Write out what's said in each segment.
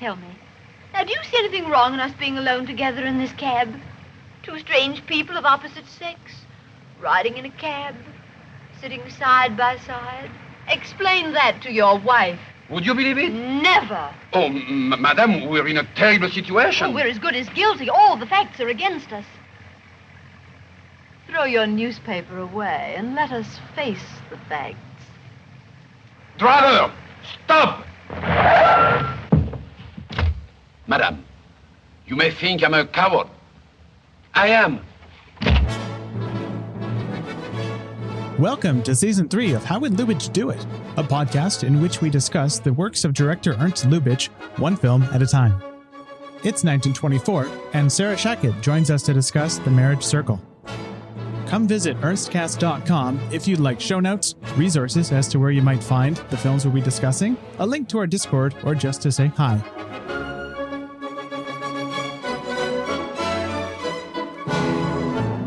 Tell me. Now, do you see anything wrong in us being alone together in this cab? Two strange people of opposite sex, riding in a cab, sitting side by side. Explain that to your wife. Would you believe it? Never. Oh, madame, we're in a terrible situation. Oh, we're as good as guilty. All the facts are against us. Throw your newspaper away and let us face the facts. Driver, stop! Madame, you may think I'm a coward. I am. Welcome to Season 3 of How Would Lubitsch Do It? A podcast in which we discuss the works of director Ernst Lubitsch, one film at a time. It's 1924, and Sarah Shachat joins us to discuss The Marriage Circle. Come visit ernstcast.com if you'd like show notes, resources as to where you might find the films we'll be discussing, a link to our Discord, or just to say hi.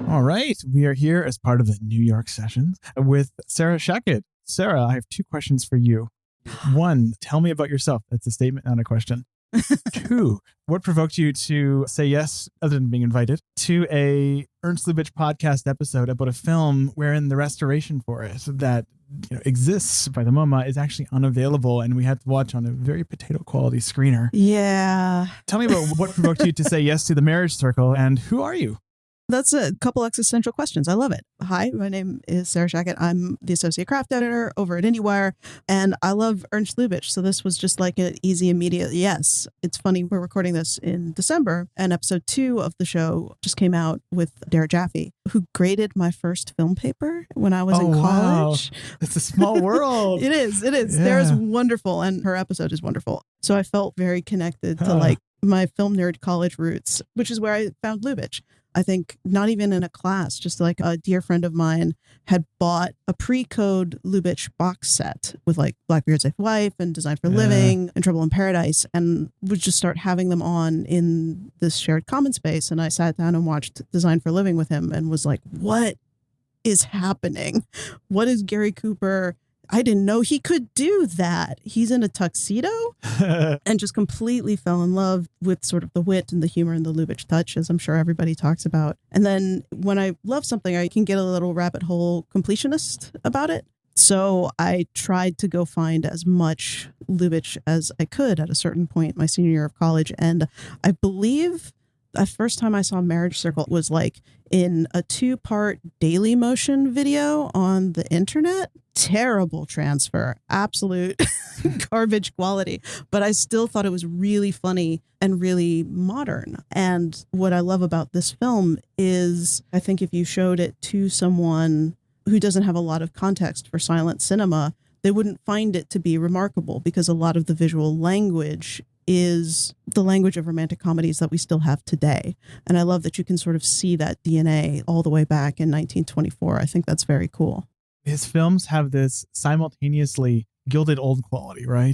All right, we are here as part of the New York sessions with Sarah Shachat. Sarah, I have two questions for you. One, tell me about yourself. That's a statement, not a question. Two, what provoked you to say yes, other than being invited, to a Ernst Lubitsch podcast episode about a film wherein the restoration for it that exists by the MoMA is actually unavailable, and we had to watch on a very potato quality screener. Yeah. Tell me about what provoked you to say yes to The Marriage Circle, and who are you? That's a couple existential questions. I love it. Hi, my name is Sarah Shachat. I'm the associate craft editor over at IndieWire, and I love Ernst Lubitsch. So this was just like an easy, immediate yes. It's funny, we're recording this in December, and episode 2 of the show just came out with Dara Jaffe, who graded my first film paper when I was in college. Wow. It's a small world. It is. Yeah. Dara's wonderful, and her episode is wonderful. So I felt very connected to like my film nerd college roots, which is where I found Lubitsch. I think not even in a class, just like a dear friend of mine had bought a pre-code Lubitsch box set with like Blackbeard's Safe Wife and Design for Living and Trouble in Paradise, and would just start having them on in this shared common space. And I sat down and watched Design for Living with him and was like, what is happening? What is Gary Cooper? I didn't know he could do that. He's in a tuxedo and just completely fell in love with sort of the wit and the humor and the Lubitsch touch, as I'm sure everybody talks about. And then when I love something, I can get a little rabbit hole completionist about it. So I tried to go find as much Lubitsch as I could at a certain point my senior year of college. And I believe the first time I saw Marriage Circle was like in a 2-part Daily Motion video on the internet. Terrible transfer, absolute garbage quality. But I still thought it was really funny and really modern. And what I love about this film is I think if you showed it to someone who doesn't have a lot of context for silent cinema, they wouldn't find it to be remarkable because a lot of the visual language is the language of romantic comedies that we still have today. And I love that you can sort of see that DNA all the way back in 1924. I think that's very cool. His films have this simultaneously gilded old quality, right?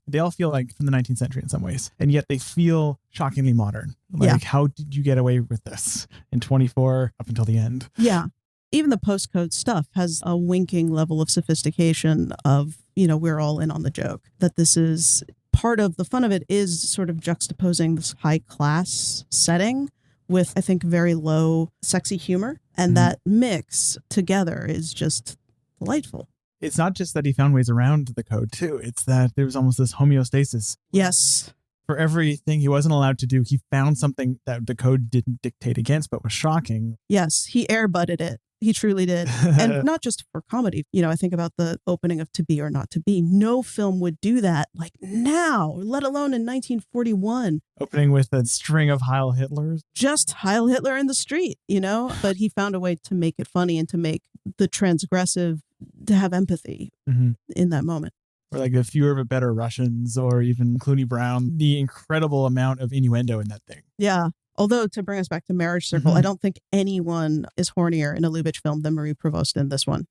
They all feel like from the 19th century in some ways, and yet they feel shockingly modern. Like, how did you get away with this in 24 up until the end? Yeah. Even the postcode stuff has a winking level of sophistication of, we're all in on the joke. That this is part of the fun of it is sort of juxtaposing this high class setting with, I think, very low sexy humor. And that mix together is just delightful. It's not just that he found ways around the code, too. It's that there was almost this homeostasis. Yes. For everything he wasn't allowed to do, he found something that the code didn't dictate against, but was shocking. Yes, he airbutted it. He truly did. And not just for comedy. I think about the opening of To Be or Not to Be. No film would do that like now, let alone in 1941. Opening with a string of Heil Hitlers. Just Heil Hitler in the street, But he found a way to make it funny and to make the transgressive, to have empathy in that moment. Or like the Fewer but Better Russians, or even Clooney Brown. The incredible amount of innuendo in that thing. Yeah. Although, to bring us back to Marriage Circle, I don't think anyone is hornier in a Lubitsch film than Marie Provost in this one.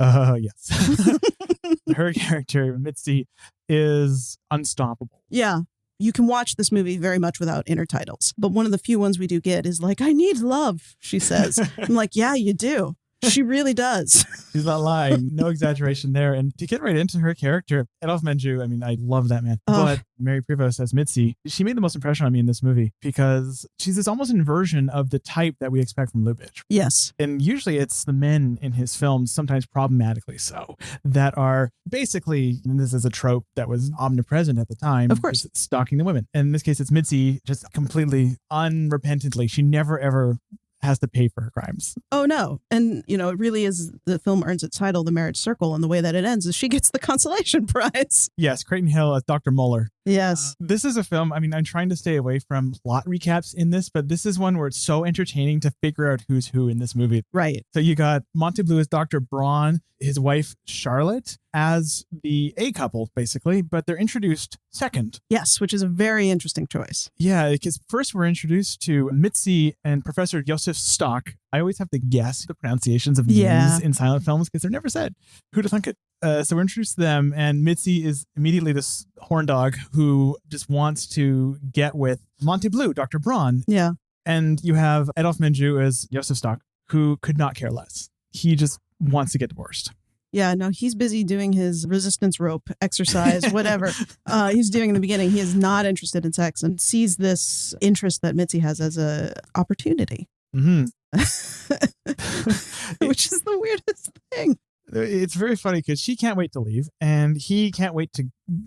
Yes. Her character, Mitzi, is unstoppable. Yeah. You can watch this movie very much without intertitles. But one of the few ones we do get is like, I need love, she says. I'm like, yeah, you do. She really does. She's not lying. No exaggeration there. And to get right into her character, Adolphe Menjou, I mean, I love that man. Oh. But Mary Prevost as Mitzi, she made the most impression on me in this movie because she's this almost inversion of the type that we expect from Lubitsch. Yes. And usually it's the men in his films, sometimes problematically so, that are basically, and this is a trope that was omnipresent at the time, of course, stalking the women. And in this case, it's Mitzi just completely unrepentantly. She never ever has to pay for her crimes. Oh, no. And, you know, it really is, the film earns its title, The Marriage Circle, and the way that it ends is she gets the consolation prize. Yes, Creighton Hill as Dr. Muller. Yes. This is a film, I mean, I'm trying to stay away from plot recaps in this, but this is one where it's so entertaining to figure out who's who in this movie. Right. So you got Monty Blue as Dr. Braun, his wife Charlotte as the A couple, basically, but they're introduced second. Yes, which is a very interesting choice. Yeah, because first we're introduced to Mitzi and Professor Josef Stock. I always have to guess the pronunciations of names in silent films because they're never said. Who'd have thunk it? So we're introduced to them, and Mitzi is immediately this horn dog who just wants to get with Monty Blue, Dr. Braun. Yeah. And you have Adolphe Menjou as Josef Stock, who could not care less. He just wants to get divorced. Yeah, no, he's busy doing his resistance rope exercise, whatever he's doing in the beginning. He is not interested in sex and sees this interest that Mitzi has as a opportunity. Mm-hmm. Which is the weirdest thing. It's very funny because she can't wait to leave and he can't wait to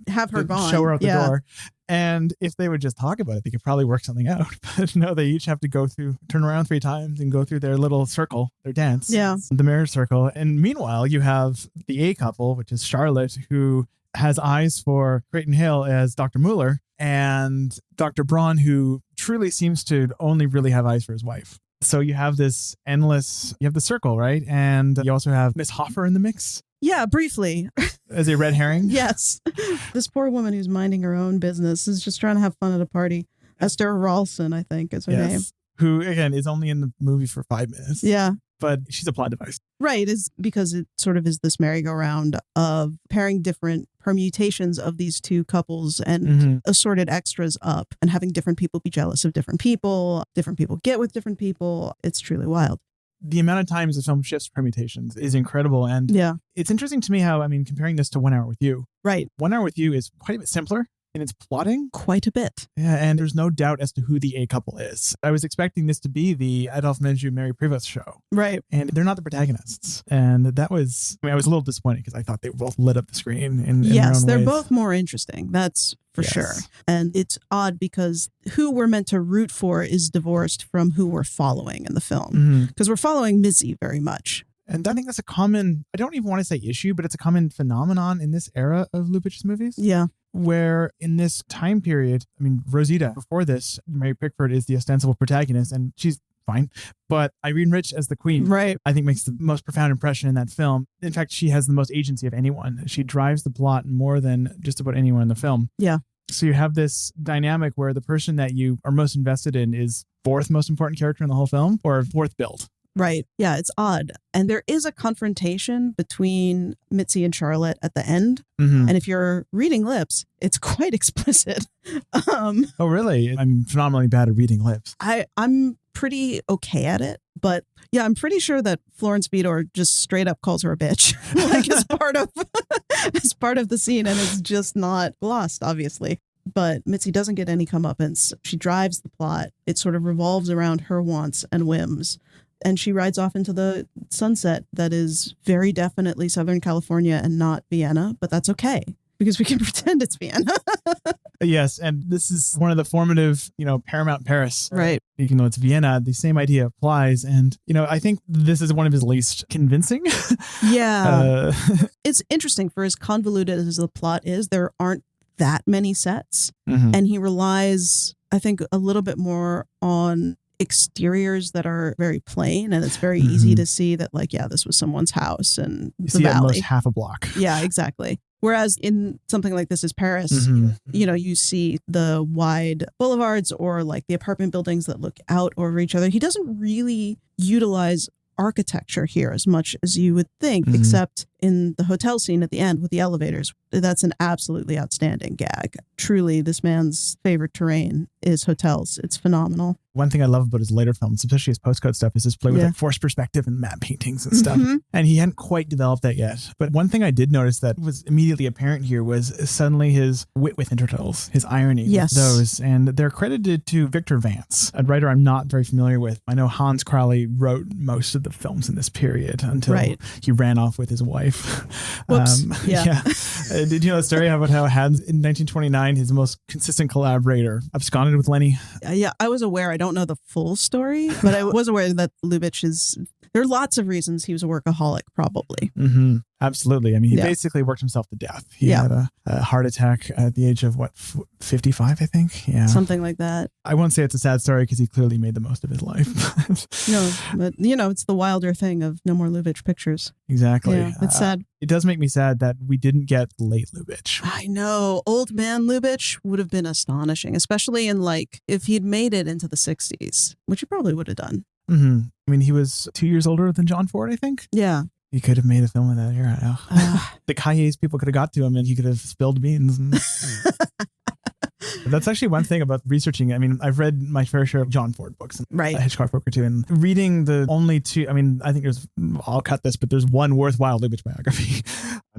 have her gone. Show her out the door. And if they would just talk about it, they could probably work something out. But no, they each have to turn around 3 times and go through their little circle, their dance. Yeah. The marriage circle. And meanwhile, you have the A couple, which is Charlotte, who has eyes for Creighton Hill as Dr. Muller, and Dr. Braun, who truly seems to only really have eyes for his wife. So you have this endless, you have the circle, right? And you also have Miss Hoffer in the mix. Yeah, briefly. As a red herring? Yes. This poor woman who's minding her own business is just trying to have fun at a party. Esther Ralston, I think, is her name. Who, again, is only in the movie for 5 minutes. Yeah. But she's a plot device. Right, is because it sort of is this merry-go-round of pairing different permutations of these two couples and assorted extras up and having different people be jealous of different people get with different people. It's truly wild. The amount of times the film shifts permutations is incredible. And it's interesting to me how, I mean, comparing this to 1 Hour with You. Right. 1 Hour with You is quite a bit simpler in its plotting. Quite a bit. Yeah, and there's no doubt as to who the A couple is. I was expecting this to be the Adolphe Menjou, Mary Prevost show. Right. And they're not the protagonists. And that was, I mean, I was a little disappointed because I thought they both lit up the screen in their own they're ways. Both more interesting. That's for sure. And it's odd because who we're meant to root for is divorced from who we're following in the film. Because we're following Mitzi very much. And I think that's a common, I don't even want to say issue, but it's a common phenomenon in this era of Lubitsch's movies. Yeah. Where in this time period, I mean, Rosita, before this, Mary Pickford is the ostensible protagonist and she's fine. But Irene Rich as the queen, I think makes the most profound impression in that film. In fact, she has the most agency of anyone. She drives the plot more than just about anyone in the film. Yeah. So you have this dynamic where the person that you are most invested in is 4th most important character in the whole film or 4th build. Right. Yeah, it's odd. And there is a confrontation between Mitzi and Charlotte at the end. And if you're reading lips, it's quite explicit. Oh, really? I'm phenomenally bad at reading lips. I'm pretty okay at it. But yeah, I'm pretty sure that Florence Beador just straight up calls her a bitch, like as part of the scene. And it's just not glossed, obviously. But Mitzi doesn't get any comeuppance. She drives the plot. It sort of revolves around her wants and whims. And she rides off into the sunset that is very definitely Southern California and not Vienna. But that's okay because we can pretend it's Vienna. Yes. And this is one of the formative, Paramount Paris. Right. Even though it's Vienna, the same idea applies. And, I think this is one of his least convincing. Yeah. It's interesting for as convoluted as the plot is. There aren't that many sets. And he relies, I think, a little bit more on exteriors that are very plain, and it's very easy to see that, like, this was someone's house and you the see valley. At most half a block. Yeah, exactly. Whereas in something like This Is Paris, you see the wide boulevards or like the apartment buildings that look out over each other. He doesn't really utilize architecture here as much as you would think, except in the hotel scene at the end with the elevators. That's an absolutely outstanding gag. Truly, this man's favorite terrain is hotels. It's phenomenal. One thing I love about his later films, especially his postcode stuff, is his play with like forced perspective and matte paintings and stuff. And he hadn't quite developed that yet. But one thing I did notice that was immediately apparent here was suddenly his wit with intertitles, his irony with those. And they're credited to Victor Vance, a writer I'm not very familiar with. I know Hans Crowley wrote most of the films in this period until he ran off with his wife. Whoops. Did you know the story about how Hans in 1929, his most consistent collaborator, absconded with Lenny? Yeah, I was aware. I don't know the full story, but I was aware that Lubitsch there are lots of reasons he was a workaholic, probably. Absolutely. I mean, he basically worked himself to death. He had a heart attack at the age of 55, I think. Yeah. Something like that. I won't say it's a sad story because he clearly made the most of his life. No, but it's the wilder thing of no more Lubitsch pictures. Exactly. Yeah, it's sad. It does make me sad that we didn't get late Lubitsch. I know. Old man Lubitsch would have been astonishing, especially in if he'd made it into the 60s, which he probably would have done. I mean, he was 2 years older than John Ford, I think. Yeah. He could have made a film of that era. The Cayes people could have got to him and he could have spilled beans. That's actually one thing about researching. I mean, I've read my fair share of John Ford books, Hitchcock book or two, and reading the only two, I mean, I think I'll cut this, but there's one worthwhile Lubitsch biography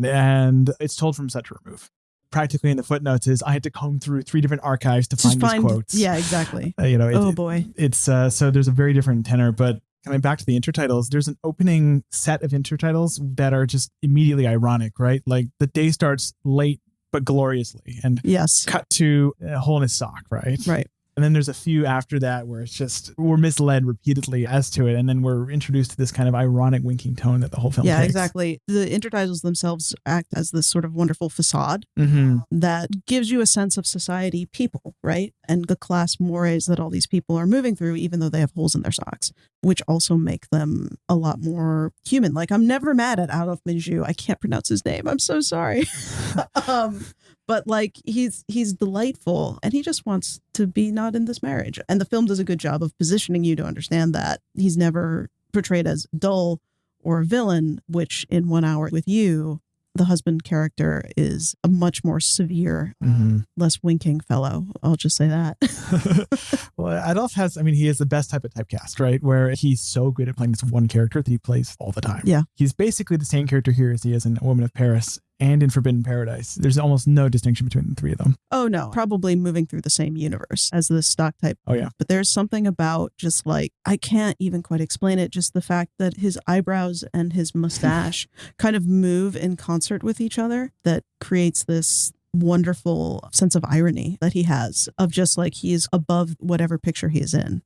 and it's told from such a remove. Practically in the footnotes is I had to comb through 3 different archives to find these quotes. Yeah, exactly. Boy. It's so there's a very different tenor, but coming back to the intertitles, there's an opening set of intertitles that are just immediately ironic, right? Like the day starts late, but gloriously, and cut to a hole in his sock, right? Right. And then there's a few after that where it's just, we're misled repeatedly as to it. And then we're introduced to this kind of ironic winking tone that the whole film takes. Yeah, exactly. The intertitles themselves act as this sort of wonderful facade that gives you a sense of society people, right? And the class mores that all these people are moving through, even though they have holes in their socks, which also make them a lot more human. Like, I'm never mad at Adolphe Menjou. I can't pronounce his name. I'm so sorry. But he's delightful and he just wants to be not in this marriage. And the film does a good job of positioning you to understand that he's never portrayed as dull or a villain, which in 1 Hour with You, the husband character is a much more severe, less winking fellow. I'll just say that. Well, Adolphe he is the best type of typecast, right? Where he's so good at playing this one character that he plays all the time. Yeah. He's basically the same character here as he is in A Woman of Paris and in Forbidden Paradise. There's almost no distinction between the 3 of them. Oh, no. Probably moving through the same universe as the stock type. Oh, yeah. But there's something about just I can't even quite explain it. Just the fact that his eyebrows and his mustache kind of move in concert with each other that creates this wonderful sense of irony that he has of just he is above whatever picture he is in.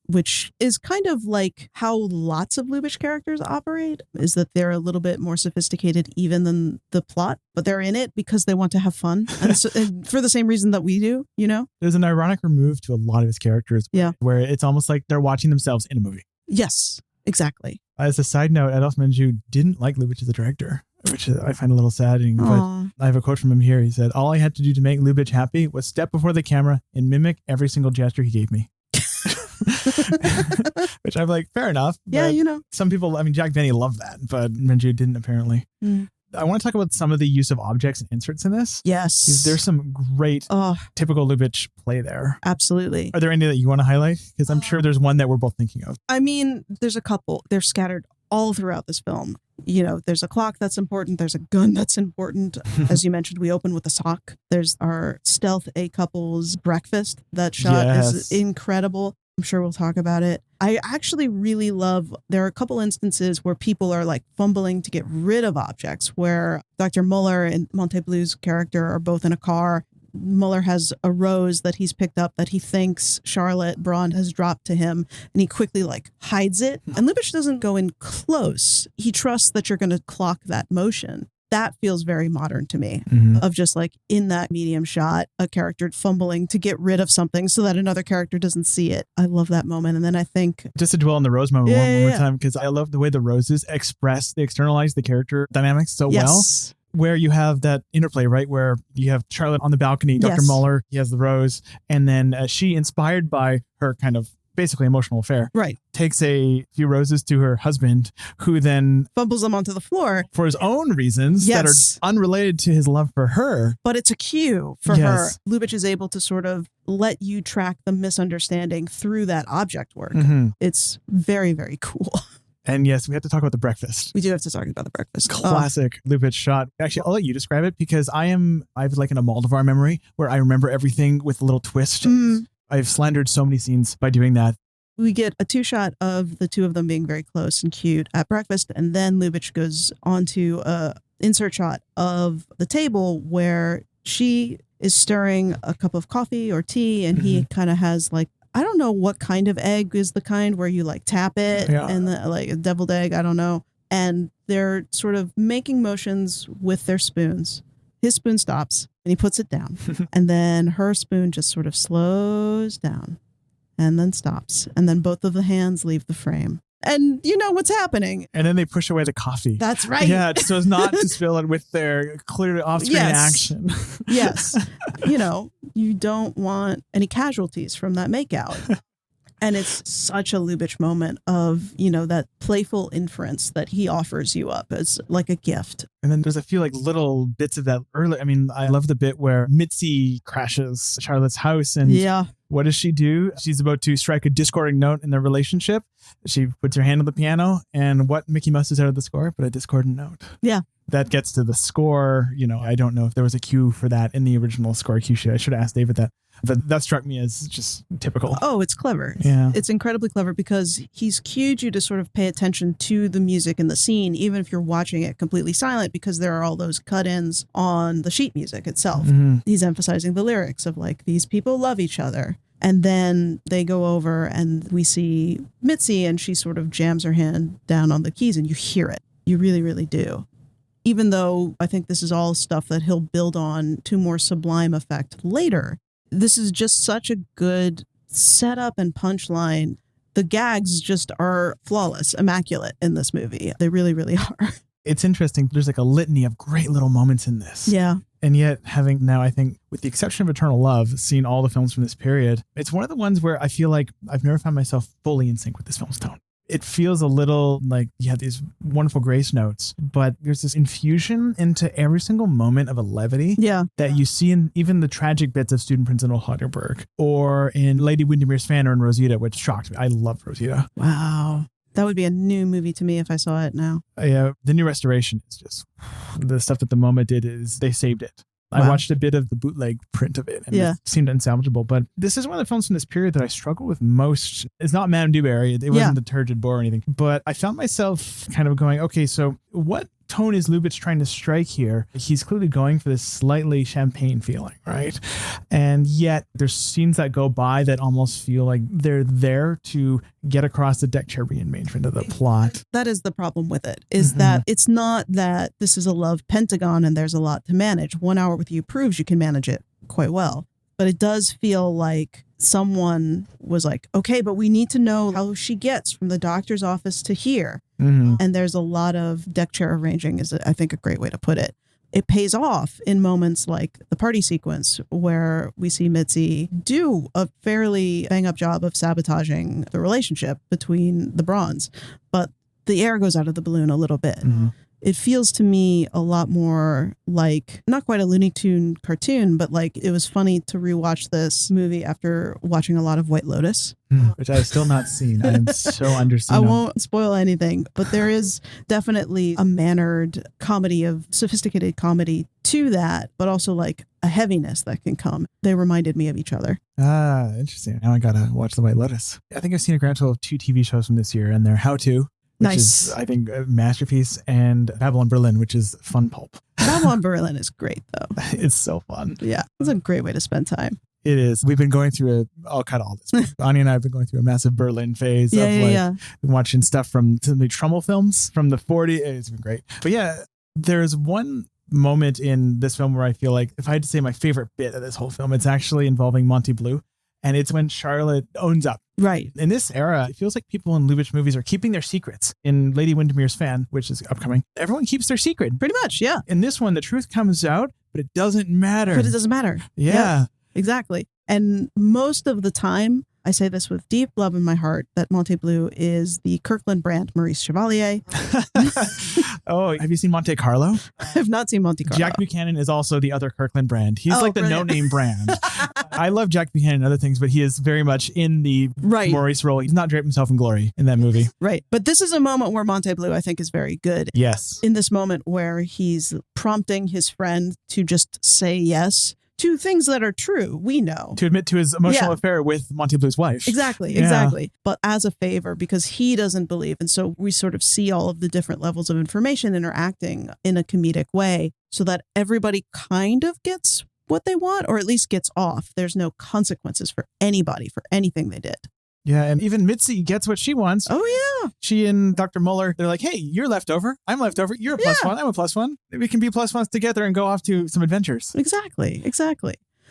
Which is kind of like how lots of Lubitsch characters operate, is that they're a little bit more sophisticated even than the plot, but they're in it because they want to have fun. And for the same reason that we do, There's an ironic remove to a lot of his characters where it's almost like they're watching themselves in a movie. Yes, exactly. As a side note, Adolphe Menjou didn't like Lubitsch as a director, which I find a little saddening. But I have a quote from him here. He said, "All I had to do to make Lubitsch happy was step before the camera and mimic every single gesture he gave me." Which I'm like, fair enough. Yeah, some people, Jack Benny loved that, but Menjou didn't apparently. I want to talk about some of the use of objects and inserts in this. Yes. There's some great typical Lubitsch play there. Absolutely. Are there any that you want to highlight? Because I'm sure there's one that we're both thinking of. There's a couple. They're scattered all throughout this film. There's a clock that's important. There's a gun that's important. As you mentioned, we open with a sock. There's our stealth A couple's breakfast. That shot is incredible. I'm sure we'll talk about it. I actually really love, there are a couple instances where people are fumbling to get rid of objects, where Dr. Muller and Monteblou's character are both in a car. Muller has a rose that he's picked up that he thinks Charlotte Braun has dropped to him, and he quickly hides it. And Lubitsch doesn't go in close. He trusts that you're going to clock that motion. That feels very modern to me, of just in that medium shot, a character fumbling to get rid of something so that another character doesn't see it. I love that moment. And then I think... Just to dwell on the rose moment one more time, because I love the way the roses externalize the character dynamics so well. Where you have that interplay, right? Where you have Charlotte on the balcony, Dr. Muller, he has the rose, and then she, inspired by her kind of basically emotional affair. Right. Takes a few roses to her husband, who then fumbles them onto the floor for his own reasons that are unrelated to his love for her. But it's a cue for her. Lubitsch is able to sort of let you track the misunderstanding through that object work. It's very, very cool. And yes, we have to talk about the breakfast. We do have to talk about the breakfast. Classic Lubitsch shot. Actually, I'll let you describe it because I have like an Almodovar memory where I remember everything with a little twist. I've slandered so many scenes by doing that. We get a 2-shot of the two of them being very close and cute at breakfast. And then Lubitsch goes on to a insert shot of the table where she is stirring a cup of coffee or tea. And he kind of has like, I don't know what kind of egg is the kind where you like tap it and like a deviled egg. I don't know. And they're sort of making motions with their spoons. His spoon stops and he puts it down. And then her spoon just sort of slows down and then stops. And then both of the hands leave the frame. And you know what's happening. And then they push away the coffee. That's right. Yeah, so as not to spill it with their clearly off-screen action. Yes. You know, you don't want any casualties from that makeout. And it's such a Lubitsch moment of, you know, that playful inference that he offers you up as like a gift. And then there's a few like little bits of that early. I mean, I love the bit where Mitzi crashes Charlotte's house and what does she do? She's about to strike a discording note in their relationship. She puts her hand on the piano and what Mickey Mouse is out of the score, but a discordant note. Yeah. That gets to the score. You know, I don't know if there was a cue for that in the original score cue sheet. I should have asked David that. But that struck me as just typical. Oh, it's clever. Yeah. It's incredibly clever because he's cued you to sort of pay attention to the music in the scene, even if you're watching it completely silent, because there are all those cut-ins on the sheet music itself. He's emphasizing the lyrics of like, these people love each other. And then they go over and we see Mitzi and she sort of jams her hand down on the keys and you hear it. You really, really do. Even though I think this is all stuff that he'll build on to more sublime effect later. This is just such a good setup and punchline. The gags just are flawless, immaculate in this movie. They really, really are. It's interesting. There's like a litany of great little moments in this. Yeah. And yet having now, I think, with the exception of Eternal Love, seen all the films from this period, it's one of the ones where I feel like I've never found myself fully in sync with this film's tone. It feels a little like you have these wonderful grace notes, but there's this infusion into every single moment of a levity that you see in even the tragic bits of Student Prince and Old Heidelberg or in Lady Windermere's Fan or in Rosita, which shocked me. I love Rosita. Wow. That would be a new movie to me if I saw it now. Yeah, the new restoration is just the stuff that the MoMA did is they saved it. I watched a bit of the bootleg print of it and it seemed unsalvageable. But this is one of the films from this period that I struggle with most. It's not Madame Du Barry. It wasn't the turgid bore or anything. But I found myself kind of going, okay, so what tone is Lubitsch trying to strike here? He's clearly going for this slightly champagne feeling, right? And yet there's scenes that go by that almost feel like they're there to get across the deck chair rearrangement of the plot. That is the problem with it, is that it's not that this is a love pentagon and there's a lot to manage. 1 Hour with You proves you can manage it quite well. But it does feel like someone was like, okay, but we need to know how she gets from the doctor's office to here. And there's a lot of deck chair arranging is, I think, a great way to put it. It pays off in moments like the party sequence where we see Mitzi do a fairly bang-up job of sabotaging the relationship between the Brauns. But the air goes out of the balloon a little bit. It feels to me a lot more like, not quite a Looney Tune cartoon, but like it was funny to rewatch this movie after watching a lot of White Lotus. Which I have still not seen. I am so underseen. I won't spoil anything, but there is definitely a mannered comedy of sophisticated comedy to that, but also like a heaviness that can come. They reminded me of each other. Ah, interesting. Now I gotta watch The White Lotus. I think I've seen a grand total of 2 TV shows from this year, and they're How To, which is, I think, a masterpiece, and Babylon Berlin, which is fun pulp. Babylon Berlin is great, though. It's so fun. Yeah, it's a great way to spend time. It is. We've been going through I'll cut all this. Anya and I have been going through a massive Berlin phase of watching stuff from some of the Trummel films from the 40s. It's been great. But yeah, there's one moment in this film where I feel like if I had to say my favorite bit of this whole film, it's actually involving Monty Blue. And it's when Charlotte owns up. Right. In this era, it feels like people in Lubitsch movies are keeping their secrets. In Lady Windermere's Fan, which is upcoming, everyone keeps their secret. Pretty much, yeah. In this one, the truth comes out, but it doesn't matter. But it doesn't matter. Yeah. Exactly. And most of the time, I say this with deep love in my heart that Monte Bleu is the Kirkland brand Maurice Chevalier. Oh, have you seen Monte Carlo? I have not seen Monte Carlo. Jack Buchanan is also the other Kirkland brand. He's like the brilliant. no-name brand. I love Jack Buchanan and other things, but he is very much in the Maurice role. He's not draped himself in glory in that movie. Right. But this is a moment where Monte Bleu, I think, is very good. Yes. In this moment where he's prompting his friend to just say yes to things that are true, we know. To admit to his emotional affair with Monte Blue's wife. Exactly. But as a favor, because he doesn't believe. And so we sort of see all of the different levels of information interacting in a comedic way so that everybody kind of gets what they want, or at least gets off. There's no consequences for anybody for anything they did. Yeah, and even Mitzi gets what she wants. Oh, yeah. She and Dr. Muller, they're like, hey, you're left over. I'm left over. You're a plus one. I'm a plus one. We can be plus ones together and go off to some adventures. Exactly.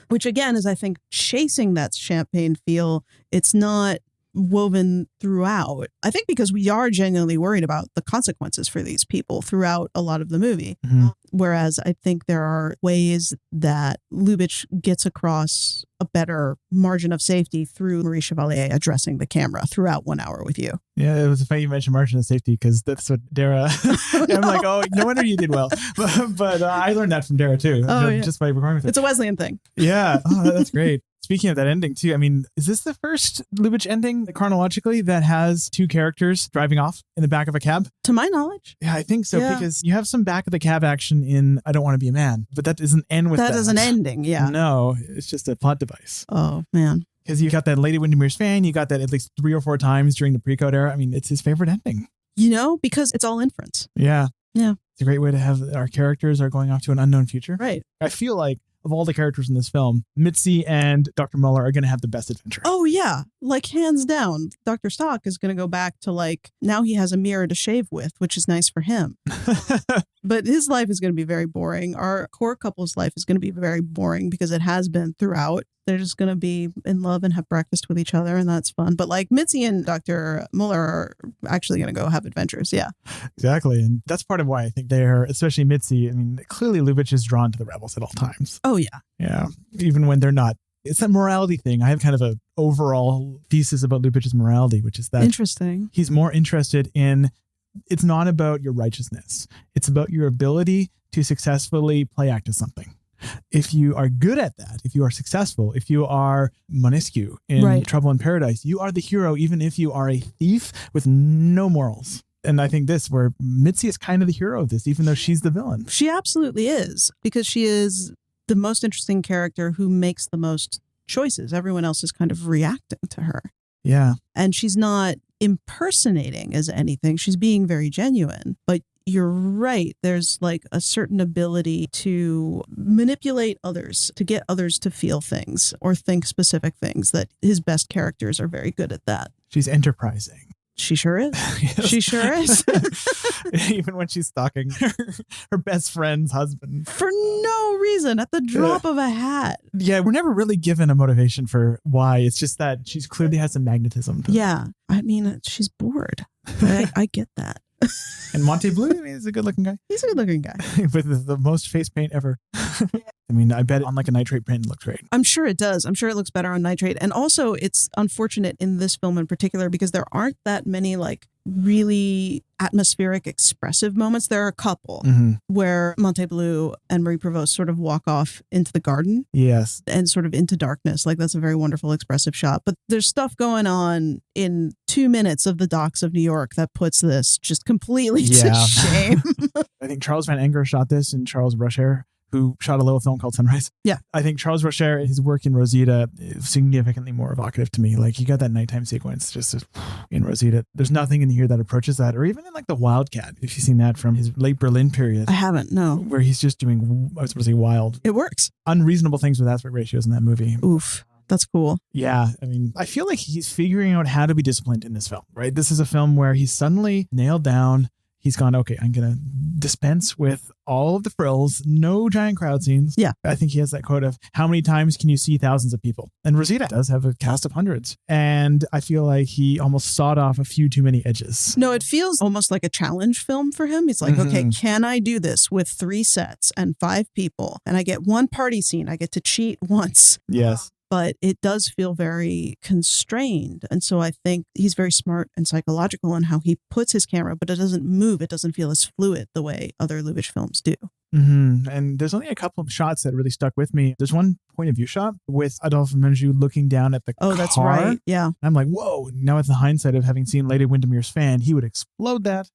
Which, again, is, I think, chasing that champagne feel. It's not woven throughout. I think because we are genuinely worried about the consequences for these people throughout a lot of the movie. Mm-hmm. Whereas I think there are ways that Lubitsch gets across a better margin of safety through Maurice Chevalier addressing the camera throughout 1 hour with you. Yeah, it was funny you mentioned margin of safety because that's what Dara... I'm like, oh, no wonder you did well. But I learned that from Dara too, just by recording with it. It's a Wesleyan thing. Yeah, oh, that's great. Speaking of that ending too, I mean, is this the first Lubitsch ending chronologically that has two characters driving off in the back of a cab? To my knowledge. Yeah, I think so, because you have some back of the cab action in I Don't Want to Be a Man, but that doesn't end with that. That isn't ending, yeah. No, it's just a plot device. Oh, man. Because you got that Lady Windermere's fan, you got that at least 3 or 4 times during the pre-code era. I mean, it's his favorite ending. You know, because it's all inference. Yeah. Yeah. It's a great way to have our characters are going off to an unknown future. Right. I feel like of all the characters in this film, Mitzi and Dr. Muller are going to have the best adventure. Oh, yeah. Like, hands down. Dr. Stock is going to go back to, like, now he has a mirror to shave with, which is nice for him. But his life is going to be very boring. Our core couple's life is going to be very boring because it has been throughout. They're just going to be in love and have breakfast with each other, and that's fun. But, like, Mitzi and Dr. Muller are actually going to go have adventures. Yeah. Exactly. And that's part of why I think they're, especially Mitzi, I mean, clearly Lubitsch is drawn to the rebels at all times. Oh, yeah. Yeah. Even when they're not. It's that morality thing. I have kind of a overall thesis about Lubitsch's morality, which is that interesting. He's more interested in, it's not about your righteousness. It's about your ability to successfully play act as something. If you are good at that, if you are successful, if you are Monesquieu in Trouble in Paradise, you are the hero, even if you are a thief with no morals. And I think this, where Mitzi is kind of the hero of this, even though she's the villain. She absolutely is, because she is the most interesting character who makes the most choices. Everyone else is kind of reacting to her. Yeah. And she's not impersonating as anything. She's being very genuine. But you're right. There's like a certain ability to manipulate others, to get others to feel things or think specific things, that his best characters are very good at that. She's enterprising. She sure is. Yes. She sure is. Even when she's stalking her best friend's husband. For no reason, at the drop of a hat. Yeah, we're never really given a motivation for why. It's just that she's clearly has some magnetism. Yeah. I mean, she's bored. I get that. And Monte Bleu, I mean, he's a good-looking guy. He's a good-looking guy. With the most face paint ever. I mean, I bet on like a nitrate print it looks great. I'm sure it does. I'm sure it looks better on nitrate. And also, it's unfortunate in this film in particular because there aren't that many like really atmospheric, expressive moments. There are a couple where Monte Bleu and Marie Prevost sort of walk off into the garden. Yes. And sort of into darkness. Like, that's a very wonderful, expressive shot. But there's stuff going on in 2 minutes of the docks of New York that puts this just completely to shame. I think Charles Van Enger shot this, and Charles Rocher, who shot a little film called Sunrise. Yeah. I think Charles Rocher, his work in Rosita is significantly more evocative to me. Like, you got that nighttime sequence just in Rosita. There's nothing in here that approaches that, or even in like The Wildcat, if you've seen that from his late Berlin period. I haven't, no. Where he's just doing, I was supposed to say wild. It works. Unreasonable things with aspect ratios in that movie. Oof. That's cool. Yeah. I mean, I feel like he's figuring out how to be disciplined in this film, right? This is a film where he's suddenly nailed down. He's gone, okay, I'm going to dispense with all of the frills, no giant crowd scenes. Yeah. I think he has that quote of how many times can you see thousands of people? And Rosita does have a cast of hundreds. And I feel like he almost sawed off a few too many edges. No, it feels almost like a challenge film for him. He's like, okay, can I do this with 3 sets and 5 people? And I get one party scene. I get to cheat once. Yes. but it does feel very constrained. And so I think he's very smart and psychological in how he puts his camera, but it doesn't move. It doesn't feel as fluid the way other Lubitsch films do. Mm-hmm. And there's only a couple of shots that really stuck with me. There's one point of view shot with Adolphe Menjou looking down at the car. Oh, that's right. Yeah. And I'm like, whoa. Now with the hindsight of having seen Lady Windermere's Fan, he would explode that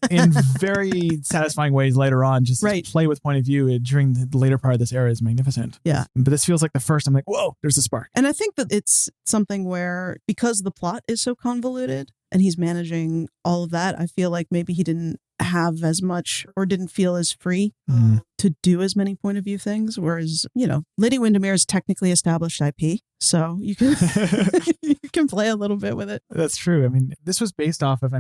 in very satisfying ways later on. Just play with point of view during the later part of this era is magnificent. Yeah. But this feels like the first. I'm like, whoa, there's a spark. And I think that it's something where, because the plot is so convoluted and he's managing all of that, I feel like maybe he didn't have as much or didn't feel as free to do as many point of view things. Whereas, Lady Windermere is technically established IP. So you can you can play a little bit with it. That's true. I mean, this was based off of,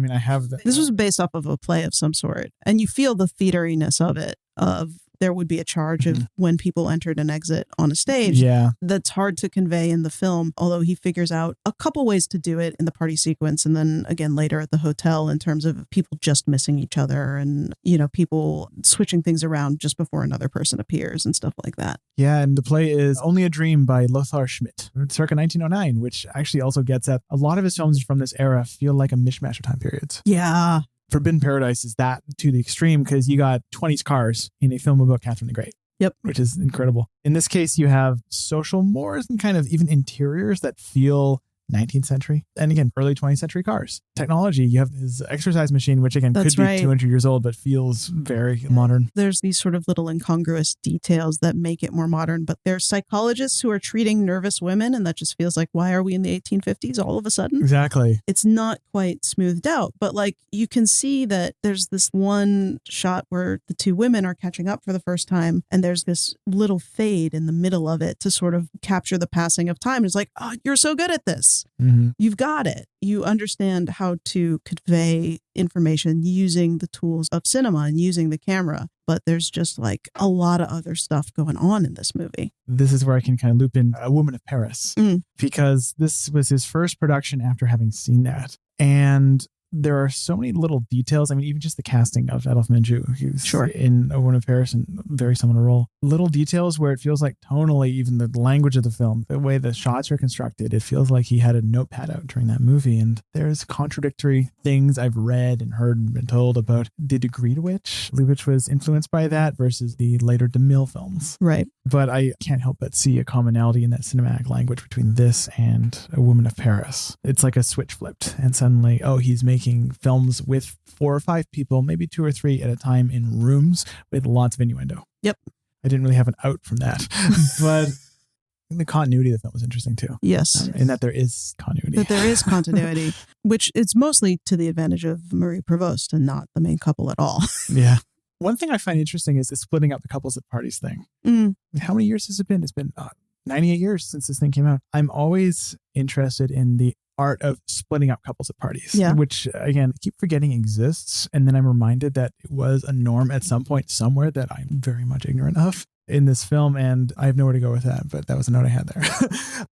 this was based off of a play of some sort. And you feel the theateriness of it, of there would be a charge of when people entered and exit on a stage. Yeah. That's hard to convey in the film, although he figures out a couple ways to do it in the party sequence. And then again, later at the hotel in terms of people just missing each other and, people switching things around just before another person appears and stuff like that. Yeah. And the play is Only a Dream by Lothar Schmidt, circa 1909, which actually also gets at a lot of his films from this era feel like a mishmash of time periods. Yeah. Forbidden Paradise is that to the extreme because you got 20s cars in a film about Catherine the Great. Yep. Which is incredible. In this case, you have social mores and kind of even interiors that feel 19th century. And again, early 20th century cars. Technology, you have his exercise machine, which again could be 200 years old, but feels very modern. There's these sort of little incongruous details that make it more modern, but there's psychologists who are treating nervous women, and that just feels like, why are we in the 1850s all of a sudden? Exactly. It's not quite smoothed out, but you can see that there's this one shot where the two women are catching up for the first time, and there's this little fade in the middle of it to sort of capture the passing of time. It's like, oh, you're so good at this. Mm-hmm. You've got it. You understand how to convey information using the tools of cinema and using the camera. But there's just a lot of other stuff going on in this movie. This is where I can kind of loop in A Woman of Paris because this was his first production after having seen that. And there are so many little details. I mean, even just the casting of Adolphe Menjou, who's in A Woman of Paris in a very similar role. Little details where it feels like tonally, even the language of the film, the way the shots are constructed, it feels like he had a notepad out during that movie. And there's contradictory things I've read and heard and been told about the degree to which Lubitsch was influenced by that versus the later DeMille films. Right. But I can't help but see a commonality in that cinematic language between this and A Woman of Paris. It's like a switch flipped and suddenly, he's making films with 4 or 5 people, maybe 2 or 3 at a time in rooms with lots of innuendo. Yep. I didn't really have an out from that, but the continuity of the film was interesting too. Yes. In that there is continuity. Which is mostly to the advantage of Marie Prevost and not the main couple at all. Yeah. One thing I find interesting is the splitting up the couples at parties thing. How many years has it been? It's been 98 years since this thing came out. I'm always interested in the art of splitting up couples at parties, which again, I keep forgetting exists. And then I'm reminded that it was a norm at some point somewhere that I'm very much ignorant of in this film. And I have nowhere to go with that, but that was a note I had there.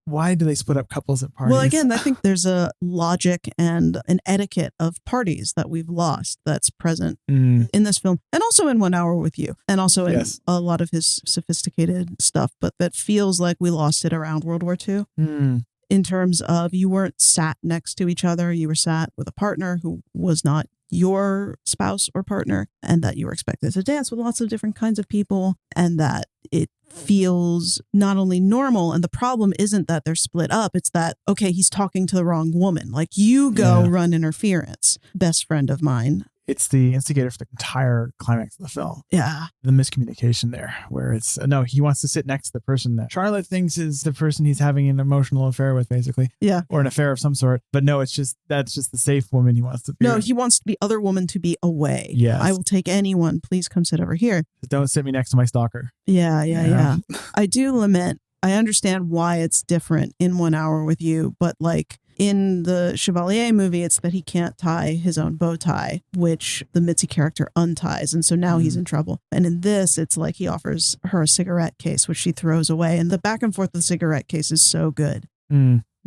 Why do they split up couples at parties? Well, again, I think there's a logic and an etiquette of parties that we've lost that's present in this film and also in 1 Hour with You and also in a lot of his sophisticated stuff, but that feels like we lost it around World War II. In terms of you weren't sat next to each other, you were sat with a partner who was not your spouse or partner, and that you were expected to dance with lots of different kinds of people, and that it feels not only normal. And the problem isn't that they're split up. It's that, okay, he's talking to the wrong woman. You go run interference. Best friend of mine. It's the instigator for the entire climax of the film. Yeah. The miscommunication there, where it's, no, he wants to sit next to the person that Charlotte thinks is the person he's having an emotional affair with, basically. Yeah. Or an affair of some sort. But no, that's just the safe woman he wants to be. No, he wants the other woman to be away. Yes. I will take anyone. Please come sit over here. Don't sit me next to my stalker. Yeah. I do lament. I understand why it's different in 1 Hour with You, but in the Chevalier movie, it's that he can't tie his own bow tie, which the Mitzi character unties. And so now he's in trouble. And in this, it's like he offers her a cigarette case, which she throws away. And the back and forth of the cigarette case is so good.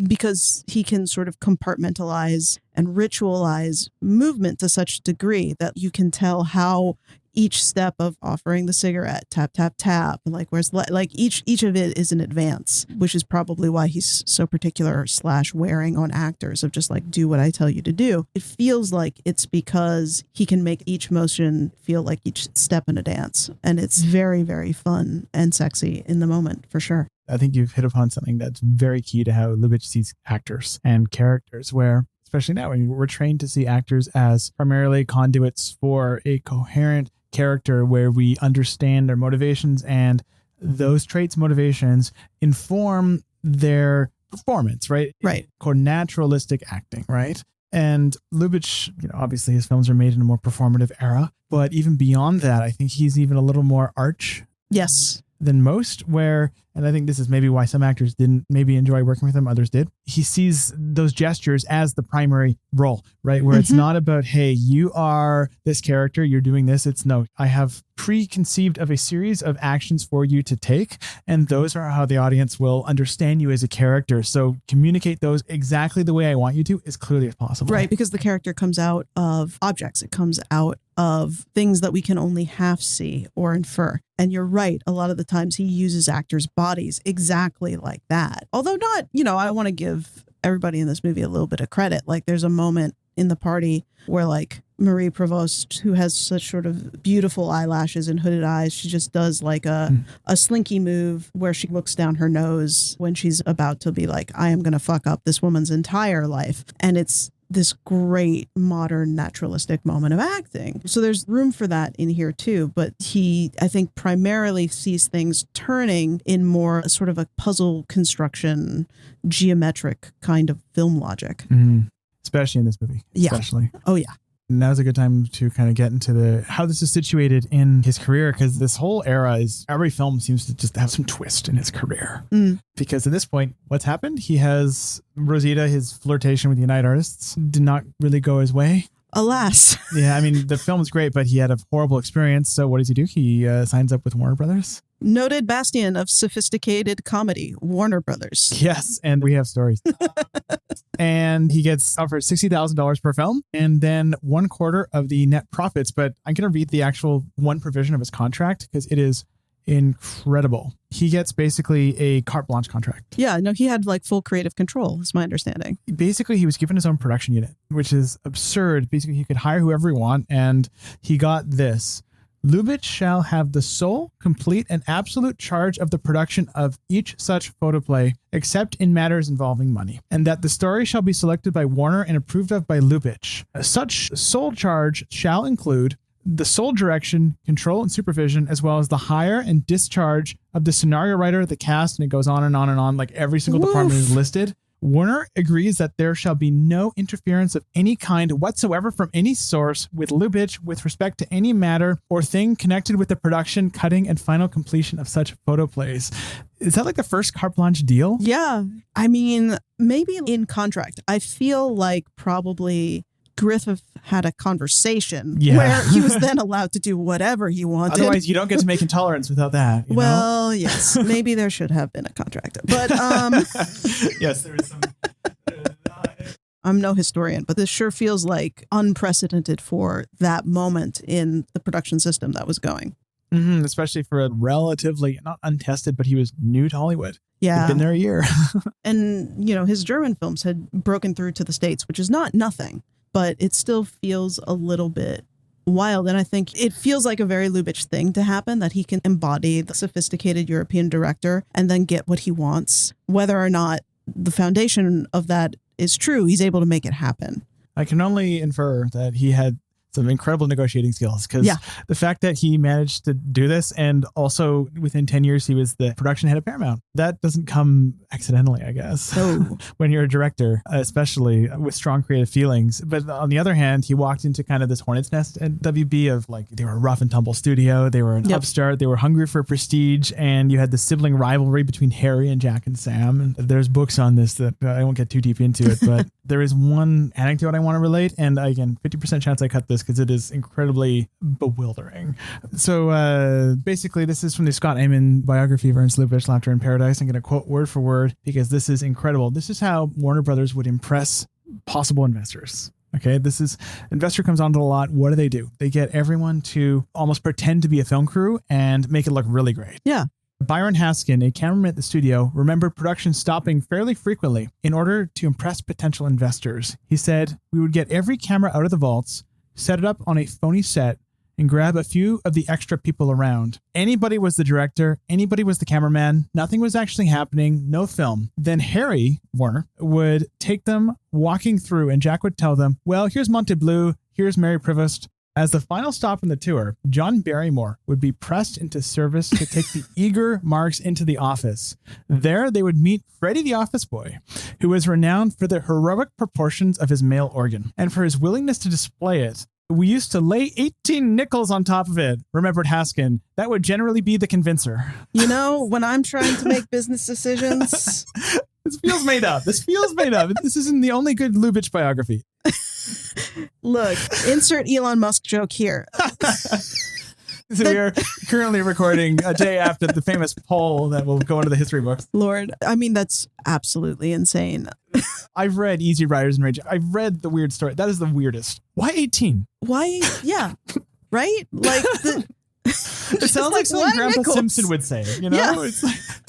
Because he can sort of compartmentalize and ritualize movement to such a degree that you can tell how each step of offering the cigarette, tap, tap, tap, and like like each of it is an advance, which is probably why he's so particular / wearing on actors of just like, do what I tell you to do. It feels like it's because he can make each motion feel like each step in a dance. And it's very, very fun and sexy in the moment, for sure. I think you've hit upon something that's very key to how Lubitsch sees actors and characters, where especially now when we're trained to see actors as primarily conduits for a coherent character where we understand their motivations and those traits, motivations inform their performance, right? Right. Naturalistic acting, right? And Lubitsch, obviously his films are made in a more performative era, but even beyond that, I think he's even a little more arch. Yes. Than most, where, and I think this is maybe why some actors didn't maybe enjoy working with him, others did. He sees those gestures as the primary role, right? Where it's not about, hey, you are this character, you're doing this. It's no, I have preconceived of a series of actions for you to take, and those are how the audience will understand you as a character. So communicate those exactly the way I want you to as clearly as possible. Right, because the character comes out of objects. It comes out of things that we can only half see or infer. And you're right, a lot of the times he uses actors' bodies exactly like that. Although not, I want to give everybody in this movie a little bit of credit. Like there's a moment in the party where like Marie Provost, who has such sort of beautiful eyelashes and hooded eyes, she just does like a slinky move where she looks down her nose when she's about to be like, I am going to fuck up this woman's entire life. And it's this great modern naturalistic moment of acting. So there's room for that in here too. But he, I think, primarily sees things turning in more sort of a puzzle construction, geometric kind of film logic. Especially in this movie. Yeah. Especially. Oh, yeah. Now's a good time to kind of get into how this is situated in his career, because this whole era is, every film seems to just have some twist in his career. Because at this point, what's happened? He has Rosita, his flirtation with United Artists did not really go his way. Alas. Yeah, I mean, the film is great, but he had a horrible experience. So what does he do? He signs up with Warner Brothers. Noted bastion of sophisticated comedy, Warner Brothers. Yes, and we have stories. And he gets offered $60,000 per film and then 1/4 of the net profits. But I'm going to read the actual one provision of his contract because it is incredible. He gets basically a carte blanche contract. Yeah, no, he had like full creative control, is my understanding. Basically, he was given his own production unit, which is absurd. Basically, he could hire whoever he want, and he got this. Lubitsch shall have the sole, complete, and absolute charge of the production of each such photoplay, except in matters involving money, and that the story shall be selected by Warner and approved of by Lubitsch. Such sole charge shall include the sole direction, control, and supervision, as well as the hire and discharge of the scenario writer, the cast, and it goes on and on and on. Like every single department is listed. Warner agrees that there shall be no interference of any kind whatsoever from any source with Lubitsch with respect to any matter or thing connected with the production, cutting, and final completion of such photoplays. Is that like the first carte blanche deal? Yeah. I mean, maybe in contract. I feel like probably Griffith had a conversation where he was then allowed to do whatever he wanted. Otherwise, you don't get to make Intolerance without that. You know? Yes, maybe there should have been a contract. But yes, there is some. I'm no historian, but this sure feels like unprecedented for that moment in the production system that was going. Especially for a relatively, not untested, but he was new to Hollywood. Yeah. He'd been there a year. And, his German films had broken through to the States, which is not nothing. But it still feels a little bit wild. And I think it feels like a very Lubitsch thing to happen, that he can embody the sophisticated European director and then get what he wants. Whether or not the foundation of that is true, he's able to make it happen. I can only infer that he had some incredible negotiating skills, because the fact that he managed to do this, and also within 10 years he was the production head of Paramount, that doesn't come accidentally, I guess. When you're a director, especially with strong creative feelings. But on the other hand, he walked into kind of this hornet's nest at WB of like, they were a rough and tumble studio, they were an upstart, they were hungry for prestige, and you had the sibling rivalry between Harry and Jack and Sam. And there's books on this that I won't get too deep into it, but there is one anecdote I want to relate, and again, 50% chance I cut this because it is incredibly bewildering. So basically, this is from the Scott Amon biography of Ernst Lubitsch, Laughter in Paradise. I'm going to quote word for word because this is incredible. This is how Warner Brothers would impress possible investors. Okay, this is investor comes onto the lot. What do? They get everyone to almost pretend to be a film crew and make it look really great. Yeah. Byron Haskin, a cameraman at the studio, remembered production stopping fairly frequently in order to impress potential investors. He said, "We would get every camera out of the vaults, set it up on a phony set, and grab a few of the extra people around. Anybody was the director, anybody was the cameraman, nothing was actually happening, no film. Then Harry, Warner, would take them walking through and Jack would tell them, well, here's Monte Bleu, here's Mary Prevost." As the final stop on the tour, John Barrymore would be pressed into service to take the eager Marks into the office. There, they would meet Freddie the office boy, who was renowned for the heroic proportions of his male organ and for his willingness to display it. "We used to lay 18 nickels on top of it," remembered Haskin. "That would generally be the convincer." You know, when I'm trying to make business decisions... This feels made up. This isn't the only good Lubitsch biography. Look, insert Elon Musk joke here. So we are currently recording a day after the famous poll that will go into the history books. Lord, I mean, that's absolutely insane. I've read Easy Riders and Rage. I've read the weird story. That is the weirdest. Why 18? Why? Yeah. Right? Like, it sounds like something Grandpa nickels. Simpson would say, you know? Yeah. It's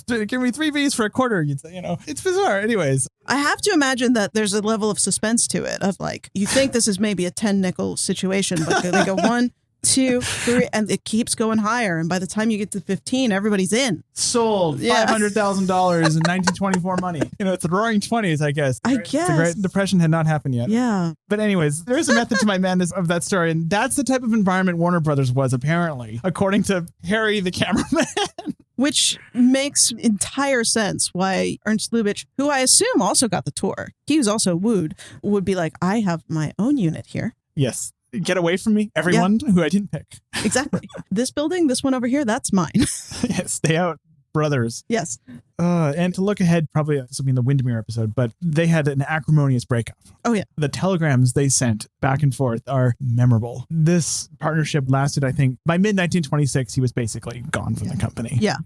like, give me 3 V's for a quarter. You'd say, you know, it's bizarre. Anyways. I have to imagine that there's a level of suspense to it of like, you think this is maybe a 10 nickel situation, but they go 1, 2, 3, and it keeps going higher. And by the time you get to 15, everybody's in. Sold $500,000 in 1924 money. You know, it's the roaring 20s, I guess. I guess. The Great Depression had not happened yet. Yeah. But anyways, there is a method to my madness of that story. And that's the type of environment Warner Brothers was, apparently, according to Harry, the cameraman. Which makes entire sense why Ernst Lubitsch, who I assume also got the tour, he was also wooed, would be like, I have my own unit here. Yes. Get away from me, everyone who I didn't pick. Exactly. This building, this one over here, that's mine. Yes, stay out, brothers. Yes. And to look ahead, probably this will be in the Windermere episode, but they had an acrimonious breakup. Oh, yeah. The telegrams they sent back and forth are memorable. This partnership lasted, I think, by mid-1926, he was basically gone from the company. Yeah.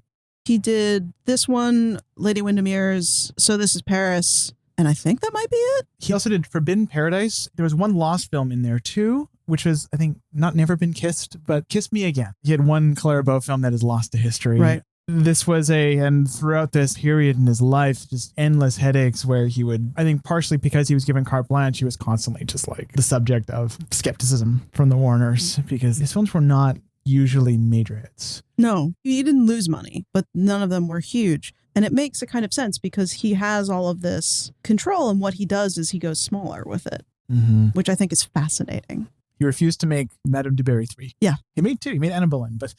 He did this one, Lady Windermere's So This Is Paris, and I think that might be it. He also did Forbidden Paradise. There was one lost film in there, too, which was, I think, not Never Been Kissed, but Kiss Me Again. He had one Clara Bow film that is lost to history. Right. This was and throughout this period in his life, just endless headaches where he would, I think partially because he was given carte blanche, he was constantly just like the subject of skepticism from the Warners because his films were not usually major hits. No, he didn't lose money, but none of them were huge. And it makes a kind of sense because he has all of this control, and what he does is he goes smaller with it, which I think is fascinating. He refused to make Madame du Barry 3. Yeah. He made 2. He made Anna Boleyn, but